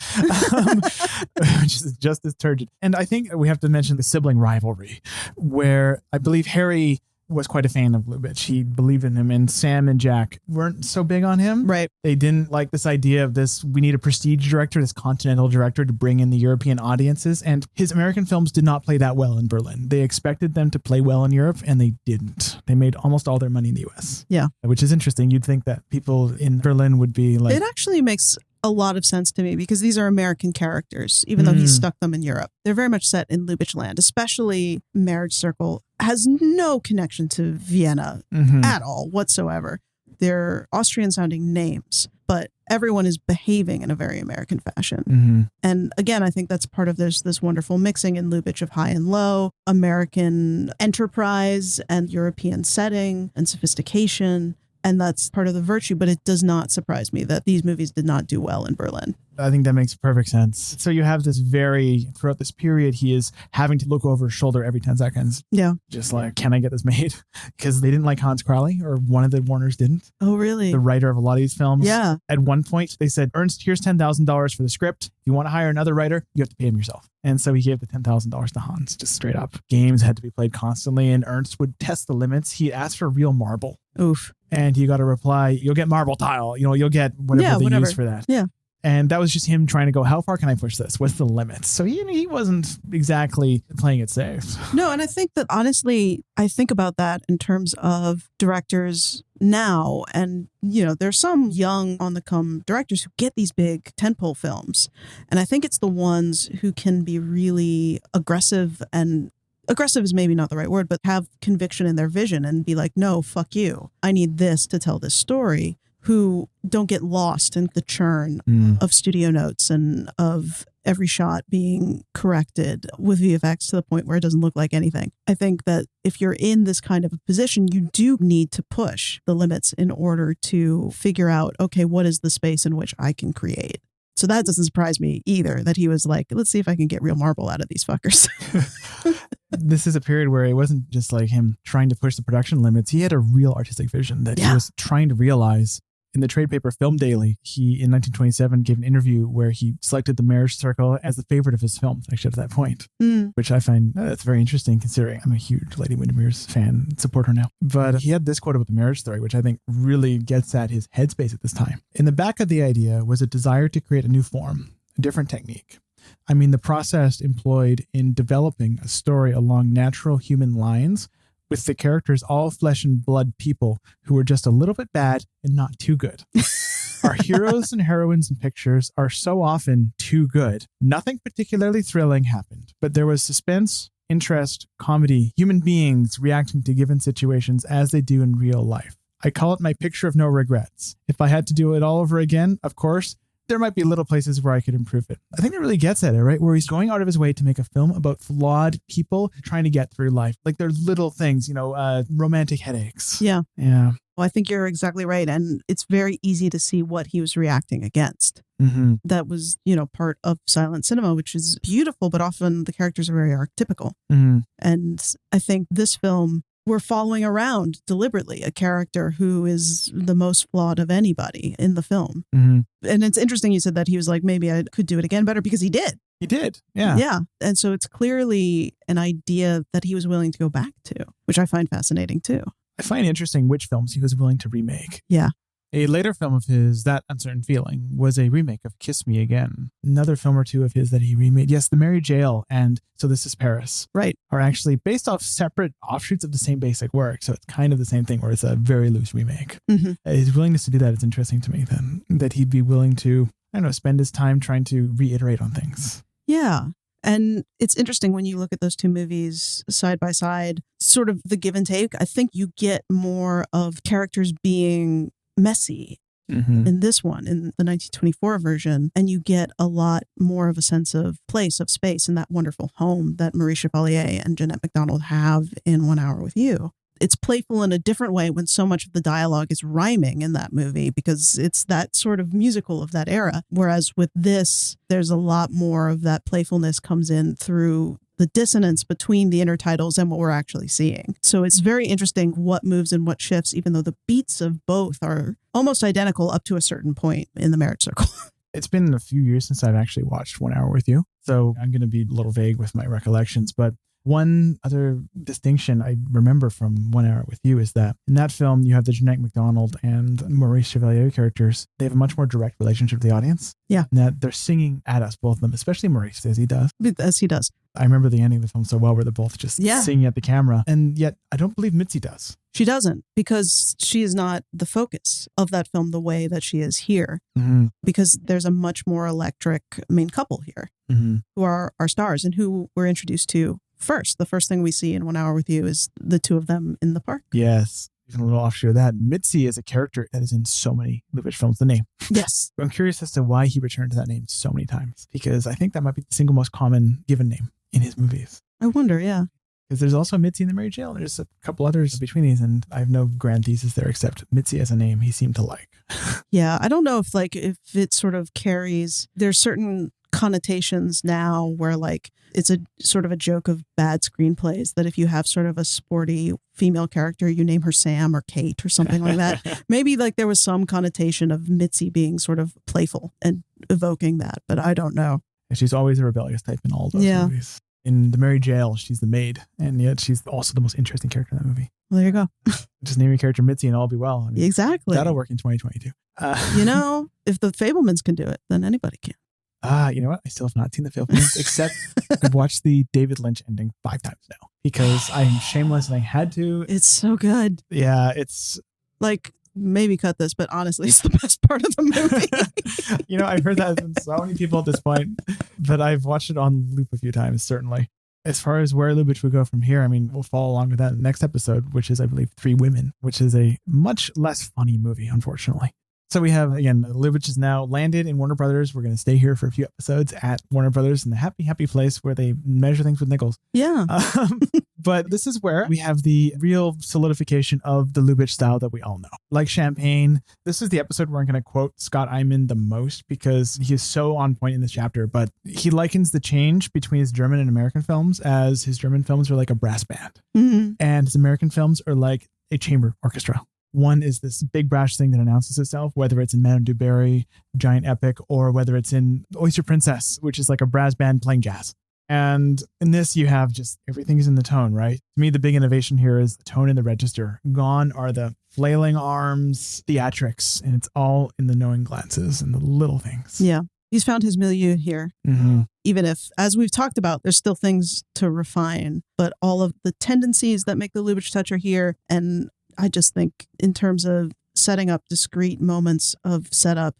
which is just as turgid. And I think we have to mention the sibling rivalry, where I believe Harry was quite a fan of Lubitsch. He believed in him, and Sam and Jack weren't so big on him. Right. They didn't like this idea of this, we need a prestige director, this continental director to bring in the European audiences. And his American films did not play that well in Berlin. They expected them to play well in Europe, and they didn't. They made almost all their money in the US. Yeah. Which is interesting. You'd think that people in Berlin would be like... It actually makes a lot of sense to me because these are American characters, even though he stuck them in Europe. They're very much set in Lubitsch land, especially Marriage Circle has no connection to Vienna at all whatsoever. They're Austrian sounding names, but everyone is behaving in a very American fashion. And again, I think that's part of this wonderful mixing in Lubitsch of high and low, American enterprise and European setting and sophistication. And that's part of the virtue, but it does not surprise me that these movies did not do well in Berlin. I think that makes perfect sense. So you have this throughout this period, he is having to look over his shoulder every 10 seconds. Yeah. Just like, can I get this made? Because they didn't like Hans Crowley, or one of the Warners didn't. Oh, really? The writer of a lot of these films. Yeah. At one point, they said, Ernst, here's $10,000 for the script. If you want to hire another writer, you have to pay him yourself. And so he gave the $10,000 to Hans, just straight up. Games had to be played constantly, and Ernst would test the limits. He asked for real marble. Oof. And he got a reply, you'll get marble tile. You know, you'll get whatever they use for that. Yeah. And that was just him trying to go, how far can I push this? What's the limits? So he wasn't exactly playing it safe. No, and I think that honestly, I think about that in terms of directors now. And, you know, there's some young on the come directors who get these big tentpole films. And I think it's the ones who can be really aggressive and aggressive is maybe not the right word, but have conviction in their vision and be like, no, fuck you. I need this to tell this story, who don't get lost in the churn of studio notes and of every shot being corrected with VFX to the point where it doesn't look like anything. I think that if you're in this kind of a position, you do need to push the limits in order to figure out, okay, what is the space in which I can create? So that doesn't surprise me either, that he was like, let's see if I can get real marble out of these fuckers. This is a period where it wasn't just like him trying to push the production limits. He had a real artistic vision that he was trying to realize. In the trade paper Film Daily, he, in 1927, gave an interview where he selected the marriage circle as the favorite of his films, actually, at that point, which I find that's very interesting considering I'm a huge Lady Windermere's fan and support her now. But he had this quote about the marriage story, which I think really gets at his headspace at this time. In the back of the idea was a desire to create a new form, a different technique. I mean, the process employed in developing a story along natural human lines with the characters all flesh and blood people who were just a little bit bad and not too good. Our heroes and heroines in pictures are so often too good. Nothing particularly thrilling happened, but there was suspense, interest, comedy, human beings reacting to given situations as they do in real life. I call it my picture of no regrets. If I had to do it all over again, of course, there might be little places where I could improve it. I think it really gets at it, right? Where he's going out of his way to make a film about flawed people trying to get through life. Like they're little things, romantic headaches. Yeah. Yeah. Well, I think you're exactly right. And it's very easy to see what he was reacting against. That was, part of silent cinema, which is beautiful, but often the characters are very archetypical. And I think this film, we're following around deliberately a character who is the most flawed of anybody in the film. And it's interesting you said that he was like, maybe I could do it again better, because he did. He did. Yeah. Yeah. And so it's clearly an idea that he was willing to go back to, which I find fascinating too. I find interesting which films he was willing to remake. Yeah. A later film of his, That Uncertain Feeling, was a remake of Kiss Me Again. Another film or two of his that he remade, yes, The Merry Jail and So This Is Paris, right, are actually based off separate offshoots of the same basic work. So it's kind of the same thing, where it's a very loose remake. His willingness to do that is interesting to me, then, that he'd be willing to, spend his time trying to reiterate on things. Yeah. And it's interesting when you look at those two movies side by side, sort of the give and take. I think you get more of characters being messy in this one, in the 1924 version, and you get a lot more of a sense of place, of space, in that wonderful home that Marie Chevalier and Jeanette MacDonald have in 1 Hour with You. It's playful in a different way when so much of the dialogue is rhyming in that movie, because it's that sort of musical of that era. Whereas with this, there's a lot more of that playfulness comes in through the dissonance between the intertitles and what we're actually seeing. So it's very interesting what moves and what shifts, even though the beats of both are almost identical up to a certain point in the marriage circle. It's been a few years since I've actually watched 1 Hour with You, so I'm going to be a little vague with my recollections, but one other distinction I remember from 1 Hour with You is that in that film, you have the Jeanette MacDonald and Maurice Chevalier characters. They have a much more direct relationship to the audience. Yeah. And that they're singing at us, both of them, especially Maurice, as he does. As he does. I remember the ending of the film so well, where they're both just singing at the camera. And yet, I don't believe Mitzi does. She doesn't, because she is not the focus of that film the way that she is here. Because there's a much more electric main couple here who are our stars and who we're introduced to first. The first thing we see in 1 Hour with You is the two of them in the park. Yes. Even a little offshoot of that, Mitzi is a character that is in so many Lubitsch films, the name. Yes. I'm curious as to why he returned to that name so many times, because I think that might be the single most common given name in his movies. I wonder, yeah. Because there's also Mitzi in the Merry Jail. There's a couple others between these, and I have no grand thesis there except Mitzi as a name he seemed to like. Yeah, I don't know if it sort of carries, there's certain connotations now where it's a sort of a joke of bad screenplays that if you have sort of a sporty female character, you name her Sam or Kate or something like that. Maybe there was some connotation of Mitzi being sort of playful and evoking that, but I don't know. And she's always a rebellious type in all those movies. In The Merry Jail, she's the maid, and yet she's also the most interesting character in that movie. Well, there you go. Just name your character Mitzi and all will be well. I mean, exactly. That'll work in 2022. If the Fablemans can do it, then anybody can. You know what? I still have not seen the Fablemans, except I've watched the David Lynch ending 5 times now, because I am shameless and I had to. It's so good. Yeah, it's maybe cut this, but honestly, it's the best part of the movie. I've heard that from so many people at this point, but I've watched it on loop a few times, certainly. As far as where Lubitsch would go from here, I mean, we'll follow along with that in the next episode, which is, I believe, 3 Women, which is a much less funny movie, unfortunately. So we have, again, Lubitsch is now landed in Warner Brothers. We're going to stay here for a few episodes at Warner Brothers in the happy, happy place where they measure things with nickels. Yeah. But this is where we have the real solidification of the Lubitsch style that we all know. Like Champagne, this is the episode where I'm going to quote Scott Eyman the most because he is so on point in this chapter. But he likens the change between his German and American films as his German films are like a brass band. Mm-hmm. And his American films are like a chamber orchestra. One is this big brash thing that announces itself, whether it's in Madame du Barry, Giant Epic, or whether it's in Oyster Princess, which is like a brass band playing jazz. And in this, you have just everything is in the tone, right? To me, the big innovation here is the tone in the register. Gone are the flailing arms, theatrics, and it's all in the knowing glances and the little things. Yeah. He's found his milieu here. Mm-hmm. Even if, as we've talked about, there's still things to refine, but all of the tendencies that make the Lubitsch touch are here. And I just think in terms of setting up discrete moments of setup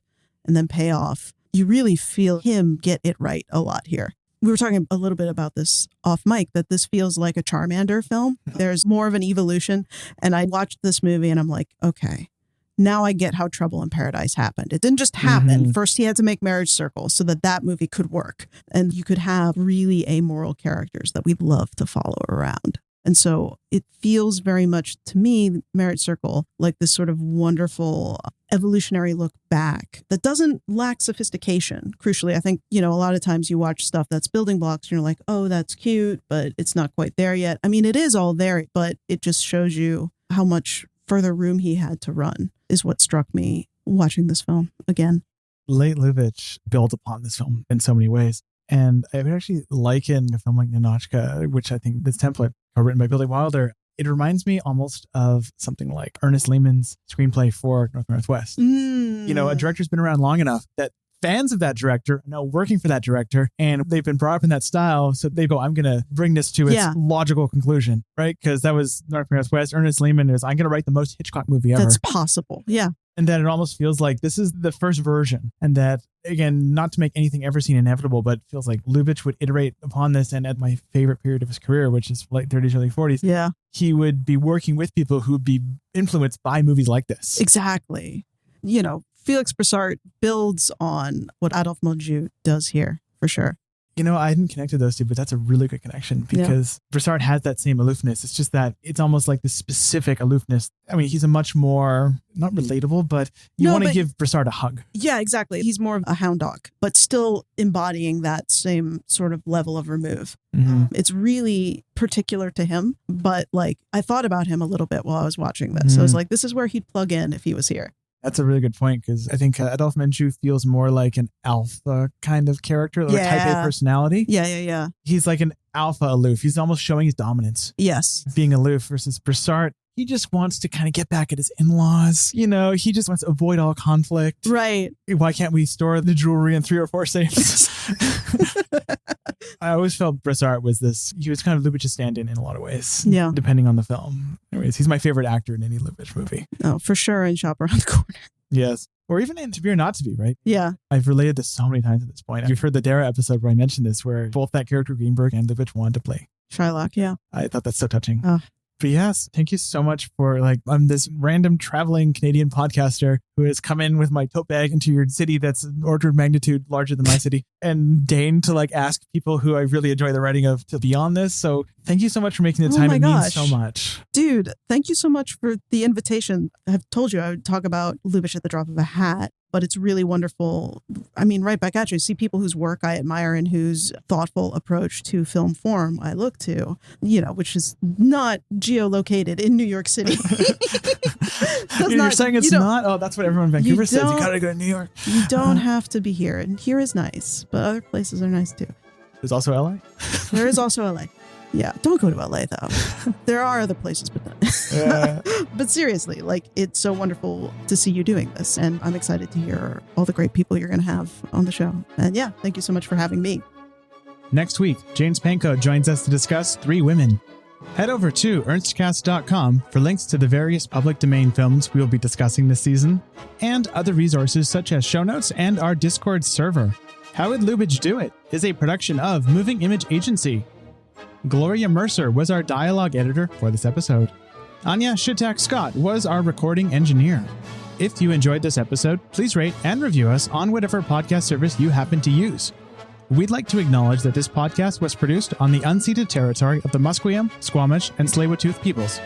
and then payoff, you really feel him get it right a lot here. We were talking a little bit about this off mic, that this feels like a Charmander film. There's more of an evolution. And I watched this movie and I'm like, okay, now I get how Trouble in Paradise happened. It didn't just happen. Mm-hmm. First, he had to make Marriage Circle so that movie could work. And you could have really amoral characters that we'd love to follow around. And so it feels very much to me, Marriage Circle, like this sort of wonderful evolutionary look back that doesn't lack sophistication. Crucially, I think, a lot of times you watch stuff that's building blocks and you're like, oh, that's cute, but it's not quite there yet. I mean, it is all there, but it just shows you how much further room he had to run is what struck me watching this film again. Late Lubitsch built upon this film in so many ways. And I would actually liken a film like Ninotchka, which I think this template written by Billy Wilder, it reminds me almost of something like Ernest Lehman's screenplay for North by Northwest. A director's been around long enough that fans of that director know working for that director, and they've been brought up in that style. So they go, I'm going to bring this to its logical conclusion, right? Because that was North by Northwest. Ernest Lehman is, I'm going to write the most Hitchcock movie ever. That's possible. Yeah. And that it almost feels like this is the first version. And that, again, not to make anything ever seen inevitable, but it feels like Lubitsch would iterate upon this. And at my favorite period of his career, which is late 30s, early 40s, he would be working with people who would be influenced by movies like this. Exactly. Felix Bressart builds on what Adolphe Menjou does here, for sure. I hadn't connected those two, but that's a really good connection because Bressart has that same aloofness. It's just that it's almost like this specific aloofness. I mean, he's a much more, not relatable, but you want to give Bressart a hug. Yeah, exactly. He's more of a hound dog, but still embodying that same sort of level of remove. Mm-hmm. It's really particular to him, but I thought about him a little bit while I was watching this. Mm-hmm. I was like, this is where he'd plug in if he was here. That's a really good point because I think Adolphe Menjou feels more like an alpha kind of character, like a type A personality. Yeah. He's like an alpha aloof. He's almost showing his dominance. Yes. Being aloof versus Bressart. He just wants to kind of get back at his in-laws. He just wants to avoid all conflict. Right. Why can't we store the jewelry in 3 or 4 safes? I always felt Bressart was he was kind of Lubitsch's stand-in in a lot of ways. Yeah. Depending on the film. Anyways, he's my favorite actor in any Lubitsch movie. Oh, for sure. And Shop Around the Corner. Yes. Or even in To Be or Not to Be, right? Yeah. I've related this so many times at this point. You've heard the Dara episode where I mentioned this, where both that character Greenberg and Lubitsch wanted to play Shylock, yeah. I thought that's so touching. But yes, thank you so much for I'm this random traveling Canadian podcaster who has come in with my tote bag into your city that's an order of magnitude larger than my city and deigned to ask people who I really enjoy the writing of to be on this. So thank you so much for making the time. It means so much. Dude, thank you so much for the invitation. I've told you I would talk about Lubitsch at the drop of a hat. But it's really wonderful. I mean, right back at you. See people whose work I admire and whose thoughtful approach to film form I look to, which is not geolocated in New York City. You're saying it's not? Oh, that's what everyone in Vancouver says. You got to go to New York. You don't have to be here. And here is nice, but other places are nice too. There's also LA? There is also LA. Yeah, don't go to LA though. There are other places, but but seriously, it's so wonderful to see you doing this, and I'm excited to hear all the great people you're going to have on the show. And yeah, thank you so much for having me. Next week, James Penco joins us to discuss 3 Women. Head over to ernstcast.com for links to the various public domain films we will be discussing this season, and other resources such as show notes and our Discord server. How Would Lubitsch Do It is a production of Moving Image Agency. Gloria Mercer was our dialogue editor for this episode. Anya Citak-Scott was our recording engineer. If you enjoyed this episode, please rate and review us on whatever podcast service you happen to use. We'd like to acknowledge that this podcast was produced on the unceded territory of the Musqueam, Squamish, and Tsleil-Waututh peoples.